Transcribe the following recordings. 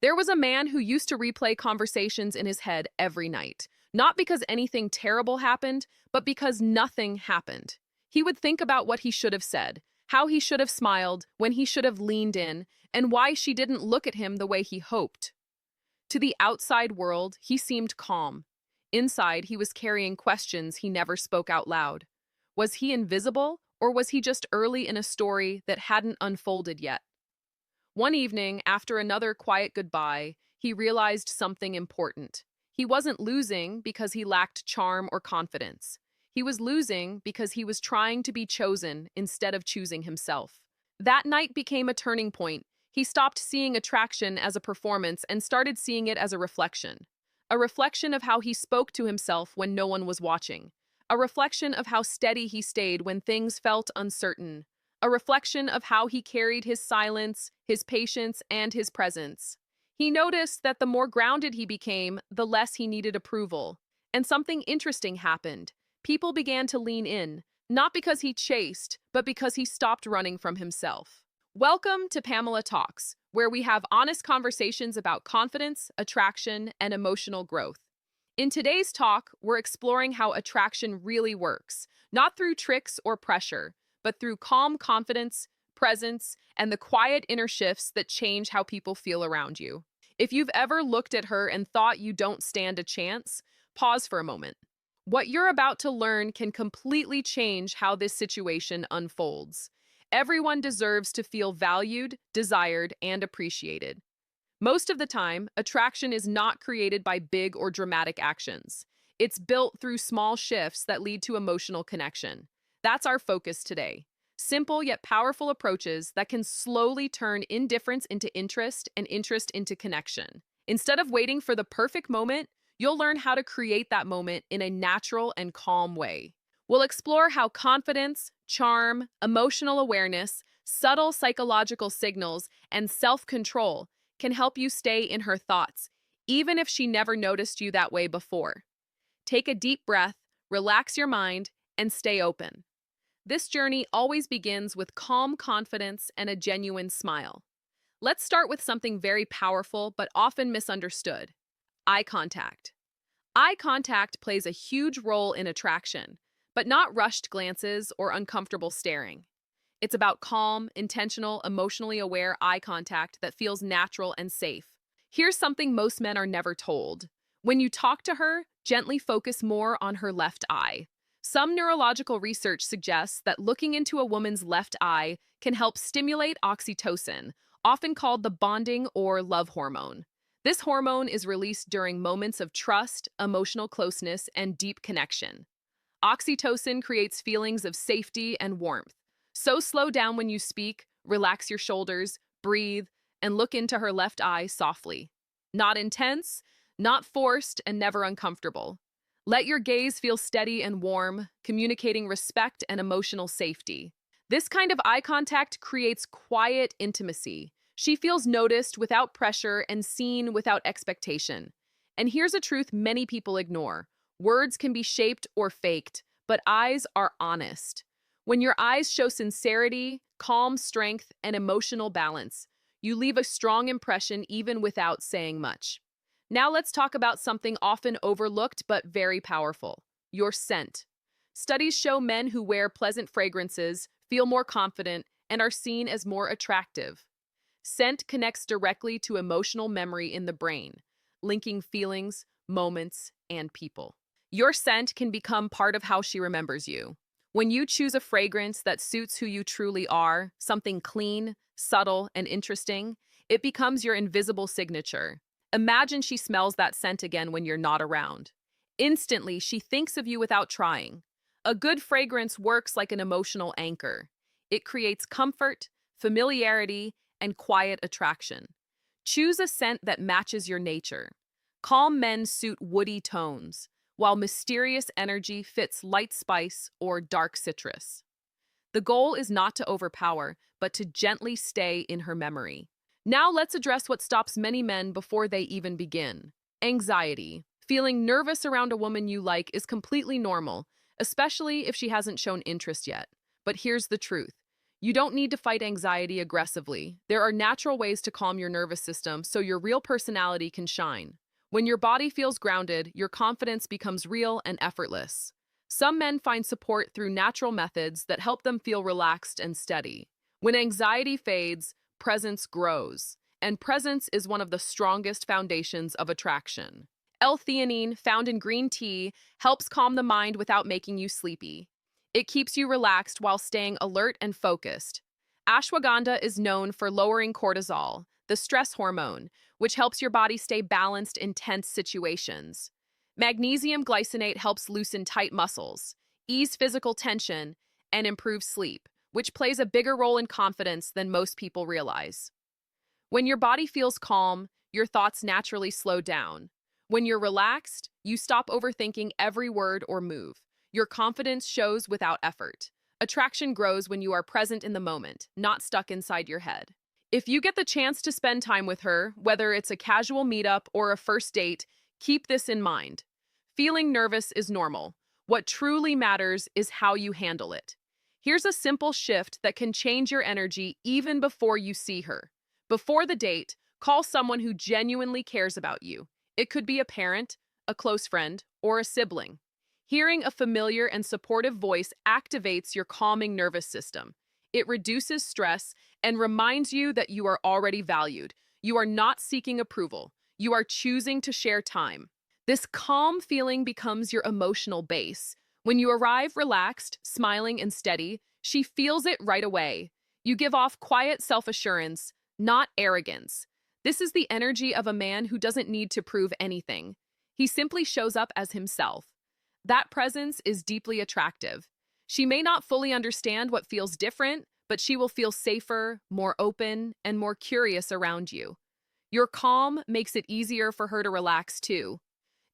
There was a man who used to replay conversations in his head every night, not because anything terrible happened, but because nothing happened. He would think about what he should have said, how he should have smiled, when he should have leaned in, and why she didn't look at him the way he hoped. To the outside world, he seemed calm. Inside, he was carrying questions he never spoke out loud. Was he invisible, or was he just early in a story that hadn't unfolded yet? One evening, after another quiet goodbye, he realized something important. He wasn't losing because he lacked charm or confidence. He was losing because he was trying to be chosen instead of choosing himself. That night became a turning point. He stopped seeing attraction as a performance and started seeing it as a reflection. A reflection of how he spoke to himself when no one was watching. A reflection of how steady he stayed when things felt uncertain. A reflection of how he carried his silence, his patience, and his presence. He noticed that the more grounded he became, the less he needed approval. And something interesting happened. People began to lean in, not because he chased, but because he stopped running from himself. Welcome to Pamela Talks, where we have honest conversations about confidence, attraction, and emotional growth. In today's talk, we're exploring how attraction really works, not through tricks or pressure, but through calm confidence, presence, and the quiet inner shifts that change how people feel around you. If you've ever looked at her and thought you don't stand a chance, pause for a moment. What you're about to learn can completely change how this situation unfolds. Everyone deserves to feel valued, desired, and appreciated. Most of the time, attraction is not created by big or dramatic actions. It's built through small shifts that lead to emotional connection. That's our focus today. Simple yet powerful approaches that can slowly turn indifference into interest and interest into connection. Instead of waiting for the perfect moment, you'll learn how to create that moment in a natural and calm way. We'll explore how confidence, charm, emotional awareness, subtle psychological signals, and self-control can help you stay in her thoughts, even if she never noticed you that way before. Take a deep breath, relax your mind, and stay open. This journey always begins with calm confidence and a genuine smile. Let's start with something very powerful but often misunderstood: eye contact. Eye contact plays a huge role in attraction, but not rushed glances or uncomfortable staring. It's about calm, intentional, emotionally aware eye contact that feels natural and safe. Here's something most men are never told. When you talk to her, gently focus more on her left eye. Some neurological research suggests that looking into a woman's left eye can help stimulate oxytocin, often called the bonding or love hormone. This hormone is released during moments of trust, emotional closeness, and deep connection. Oxytocin creates feelings of safety and warmth. So slow down when you speak, relax your shoulders, breathe, and look into her left eye softly. Not intense, not forced, and never uncomfortable. Let your gaze feel steady and warm, communicating respect and emotional safety. This kind of eye contact creates quiet intimacy. She feels noticed without pressure and seen without expectation. And here's a truth many people ignore. Words can be shaped or faked, but eyes are honest. When your eyes show sincerity, calm strength, and emotional balance, you leave a strong impression even without saying much. Now let's talk about something often overlooked but very powerful: your scent. Studies show men who wear pleasant fragrances feel more confident and are seen as more attractive. Scent connects directly to emotional memory in the brain, linking feelings, moments, and people. Your scent can become part of how she remembers you. When you choose a fragrance that suits who you truly are, something clean, subtle, and interesting, it becomes your invisible signature. Imagine she smells that scent again when you're not around. Instantly, she thinks of you without trying. A good fragrance works like an emotional anchor. It creates comfort, familiarity, and quiet attraction. Choose a scent that matches your nature. Calm men suit woody tones, while mysterious energy fits light spice or dark citrus. The goal is not to overpower, but to gently stay in her memory. Now let's address what stops many men before they even begin: anxiety. Feeling nervous around a woman you like is completely normal, especially if she hasn't shown interest yet. But here's the truth: You don't need to fight anxiety aggressively. There are natural ways to calm your nervous system so your real personality can shine. When your body feels grounded, your confidence becomes real and effortless. Some men find support through natural methods that help them feel relaxed and steady. When anxiety fades, presence grows, and presence is one of the strongest foundations of attraction. L-theanine, found in green tea, helps calm the mind without making you sleepy. It keeps you relaxed while staying alert and focused. Ashwagandha is known for lowering cortisol, the stress hormone, which helps your body stay balanced in tense situations. Magnesium glycinate helps loosen tight muscles, ease physical tension, and improve sleep, which plays a bigger role in confidence than most people realize. When your body feels calm, your thoughts naturally slow down. When you're relaxed, you stop overthinking every word or move. Your confidence shows without effort. Attraction grows when you are present in the moment, not stuck inside your head. If you get the chance to spend time with her, whether it's a casual meetup or a first date, keep this in mind. Feeling nervous is normal. What truly matters is how you handle it. Here's a simple shift that can change your energy even before you see her. Before the date, call someone who genuinely cares about you. It could be a parent, a close friend, or a sibling. Hearing a familiar and supportive voice activates your calming nervous system. It reduces stress and reminds you that you are already valued. You are not seeking approval. You are choosing to share time. This calm feeling becomes your emotional base. When you arrive relaxed, smiling, and steady, she feels it right away. You give off quiet self-assurance, not arrogance. This is the energy of a man who doesn't need to prove anything. He simply shows up as himself. That presence is deeply attractive. She may not fully understand what feels different, but she will feel safer, more open, and more curious around you. Your calm makes it easier for her to relax too.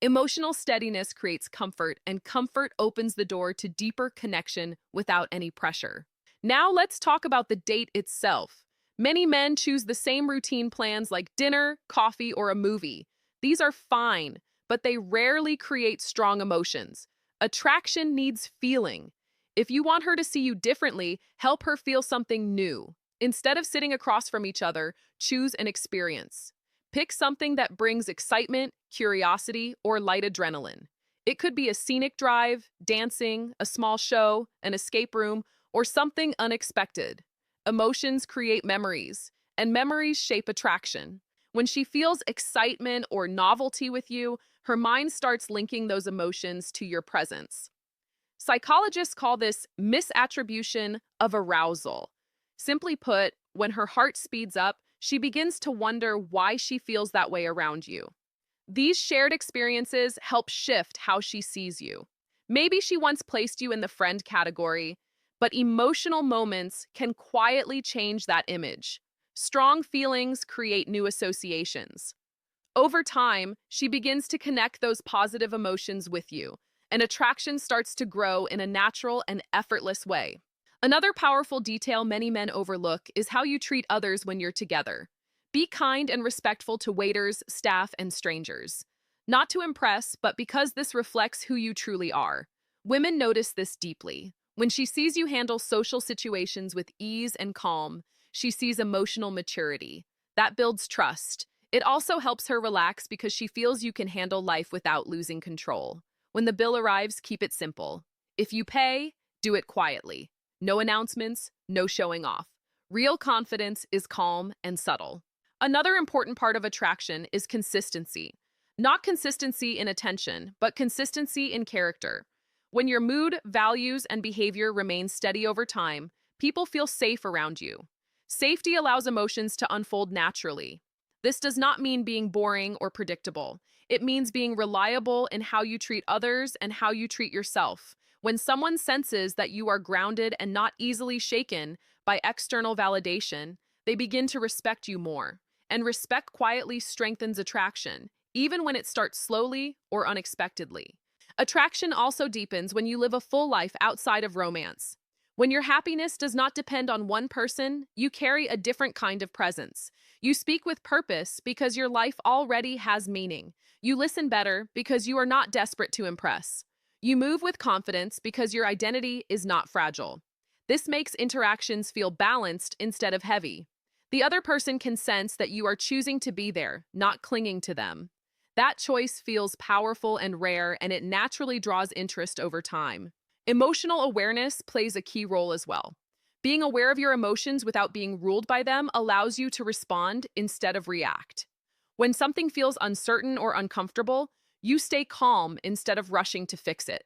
Emotional steadiness creates comfort, and comfort opens the door to deeper connection without any pressure. Now let's talk about the date itself. Many men choose the same routine plans like dinner, coffee, or a movie. These are fine, but they rarely create strong emotions. Attraction needs feeling. If you want her to see you differently, help her feel something new. Instead of sitting across from each other, choose an experience. Pick something that brings excitement, curiosity, or light adrenaline. It could be a scenic drive, dancing, a small show, an escape room, or something unexpected. Emotions create memories, and memories shape attraction. When she feels excitement or novelty with you, her mind starts linking those emotions to your presence. Psychologists call this misattribution of arousal. Simply put, when her heart speeds up, she begins to wonder why she feels that way around you. These shared experiences help shift how she sees you. Maybe she once placed you in the friend category, but emotional moments can quietly change that image. Strong feelings create new associations. Over time, she begins to connect those positive emotions with you, and attraction starts to grow in a natural and effortless way. Another powerful detail many men overlook is how you treat others when you're together. Be kind and respectful to waiters, staff, and strangers. Not to impress, but because this reflects who you truly are. Women notice this deeply. When she sees you handle social situations with ease and calm, she sees emotional maturity. That builds trust. It also helps her relax because she feels you can handle life without losing control. When the bill arrives, keep it simple. If you pay, do it quietly. No announcements, no showing off. Real confidence is calm and subtle. Another important part of attraction is consistency. Not consistency in attention, but consistency in character. When your mood, values, and behavior remain steady over time, people feel safe around you. Safety allows emotions to unfold naturally. This does not mean being boring or predictable. It means being reliable in how you treat others and how you treat yourself. When someone senses that you are grounded and not easily shaken by external validation, they begin to respect you more. And respect quietly strengthens attraction, even when it starts slowly or unexpectedly. Attraction also deepens when you live a full life outside of romance. When your happiness does not depend on one person, you carry a different kind of presence. You speak with purpose because your life already has meaning. You listen better because you are not desperate to impress. You move with confidence because your identity is not fragile. This makes interactions feel balanced instead of heavy. The other person can sense that you are choosing to be there, not clinging to them. That choice feels powerful and rare, and it naturally draws interest over time. Emotional awareness plays a key role as well. Being aware of your emotions without being ruled by them allows you to respond instead of react. When something feels uncertain or uncomfortable, you stay calm instead of rushing to fix it.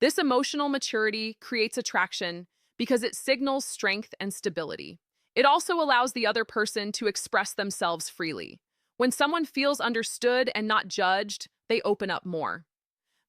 This emotional maturity creates attraction because it signals strength and stability. It also allows the other person to express themselves freely. When someone feels understood and not judged, they open up more.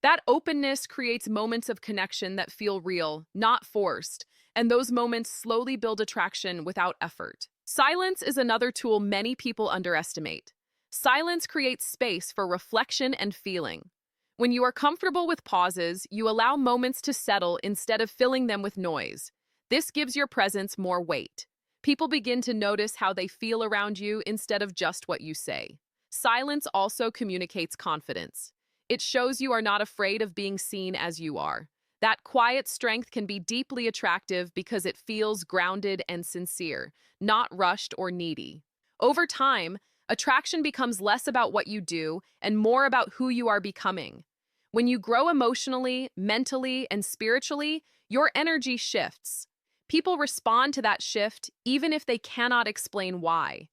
That openness creates moments of connection that feel real, not forced, and those moments slowly build attraction without effort. Silence is another tool many people underestimate. Silence creates space for reflection and feeling. When you are comfortable with pauses, you allow moments to settle instead of filling them with noise. This gives your presence more weight. People begin to notice how they feel around you instead of just what you say. Silence also communicates confidence. It shows you are not afraid of being seen as you are. That quiet strength can be deeply attractive because it feels grounded and sincere, not rushed or needy. Over time, attraction becomes less about what you do and more about who you are becoming. When you grow emotionally, mentally, and spiritually, your energy shifts. People respond to that shift even if they cannot explain why.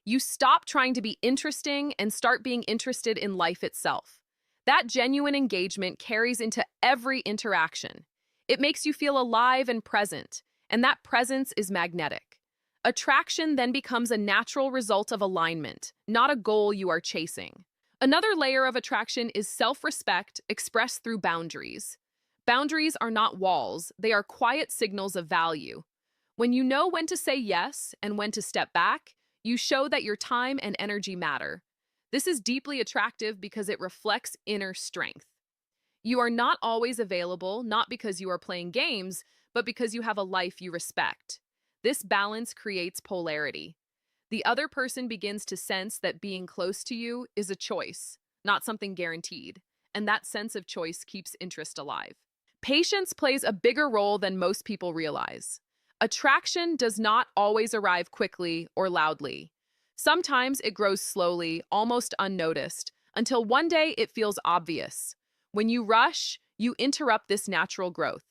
You stop trying to be interesting and start being interested in life itself. That genuine engagement carries into every interaction. It makes you feel alive and present, and that presence is magnetic. Attraction then becomes a natural result of alignment, not a goal you are chasing. Another layer of attraction is self-respect expressed through boundaries. Boundaries are not walls, they are quiet signals of value. When you know when to say yes and when to step back, you show that your time and energy matter. This is deeply attractive because it reflects inner strength. You are not always available, not because you are playing games, but because you have a life you respect. This balance creates polarity. The other person begins to sense that being close to you is a choice, not something guaranteed, and that sense of choice keeps interest alive. Patience plays a bigger role than most people realize. Attraction does not always arrive quickly or loudly. Sometimes it grows slowly, almost unnoticed, until one day it feels obvious. When you rush, you interrupt this natural growth.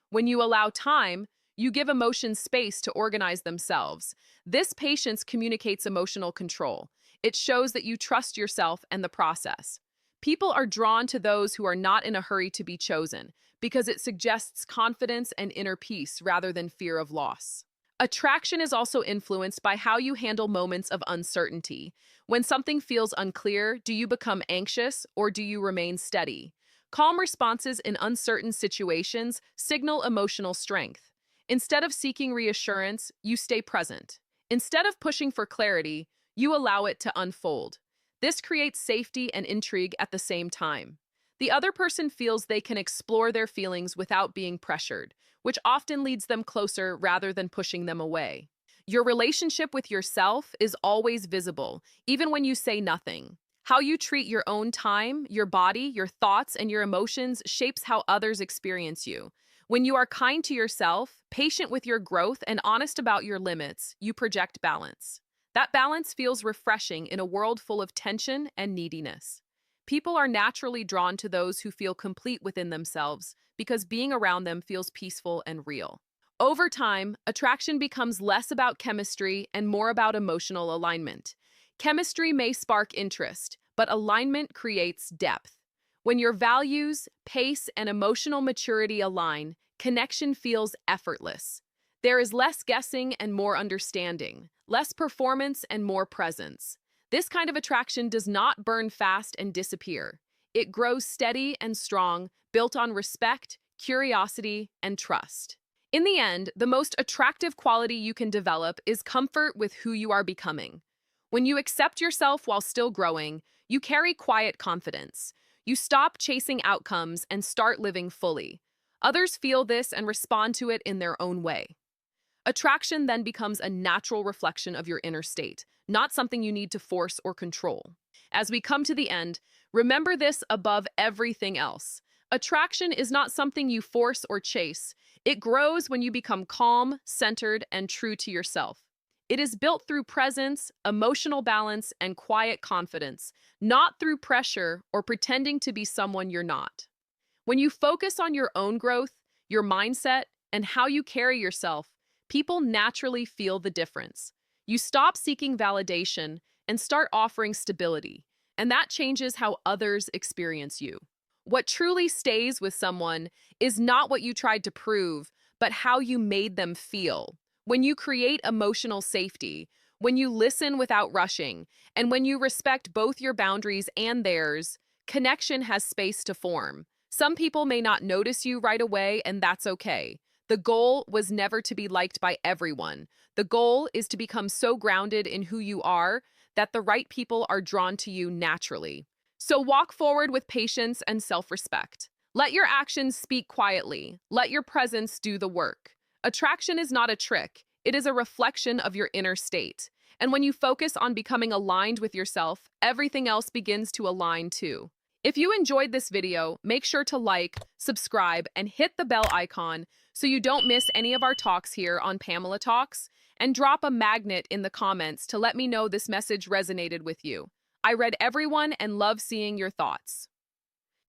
When you allow time, you give emotions space to organize themselves. This patience communicates emotional control. It shows that you trust yourself and the process. People are drawn to those who are not in a hurry to be chosen because it suggests confidence and inner peace rather than fear of loss. Attraction is also influenced by how you handle moments of uncertainty. When something feels unclear, do you become anxious or do you remain steady? Calm responses in uncertain situations signal emotional strength. Instead of seeking reassurance, you stay present. Instead of pushing for clarity, you allow it to unfold. This creates safety and intrigue at the same time. The other person feels they can explore their feelings without being pressured, which often leads them closer rather than pushing them away. Your relationship with yourself is always visible, even when you say nothing. How you treat your own time, your body, your thoughts, and your emotions shapes how others experience you. When you are kind to yourself, patient with your growth, and honest about your limits, you project balance. That balance feels refreshing in a world full of tension and neediness. People are naturally drawn to those who feel complete within themselves because being around them feels peaceful and real. Over time, attraction becomes less about chemistry and more about emotional alignment. Chemistry may spark interest, but alignment creates depth. When your values, pace, and emotional maturity align, connection feels effortless. There is less guessing and more understanding, less performance and more presence. This kind of attraction does not burn fast and disappear. It grows steady and strong, built on respect, curiosity, and trust. In the end, the most attractive quality you can develop is comfort with who you are becoming. When you accept yourself while still growing, you carry quiet confidence. You stop chasing outcomes and start living fully. Others feel this and respond to it in their own way. Attraction then becomes a natural reflection of your inner state, not something you need to force or control. As we come to the end, remember this above everything else. Attraction is not something you force or chase. It grows when you become calm, centered, and true to yourself. It is built through presence, emotional balance, and quiet confidence, not through pressure or pretending to be someone you're not. When you focus on your own growth, your mindset, and how you carry yourself, people naturally feel the difference. You stop seeking validation and start offering stability, and that changes how others experience you. What truly stays with someone is not what you tried to prove, but how you made them feel. When you create emotional safety, when you listen without rushing, and when you respect both your boundaries and theirs, connection has space to form. Some people may not notice you right away, and that's okay. The goal was never to be liked by everyone. The goal is to become so grounded in who you are that the right people are drawn to you naturally. So walk forward with patience and self-respect. Let your actions speak quietly. Let your presence do the work. Attraction is not a trick. It is a reflection of your inner state. And when you focus on becoming aligned with yourself, everything else begins to align too. If you enjoyed this video, make sure to like, subscribe, and hit the bell icon so you don't miss any of our talks here on Pamela Talks, and drop a magnet in the comments to let me know this message resonated with you. I read everyone and love seeing your thoughts.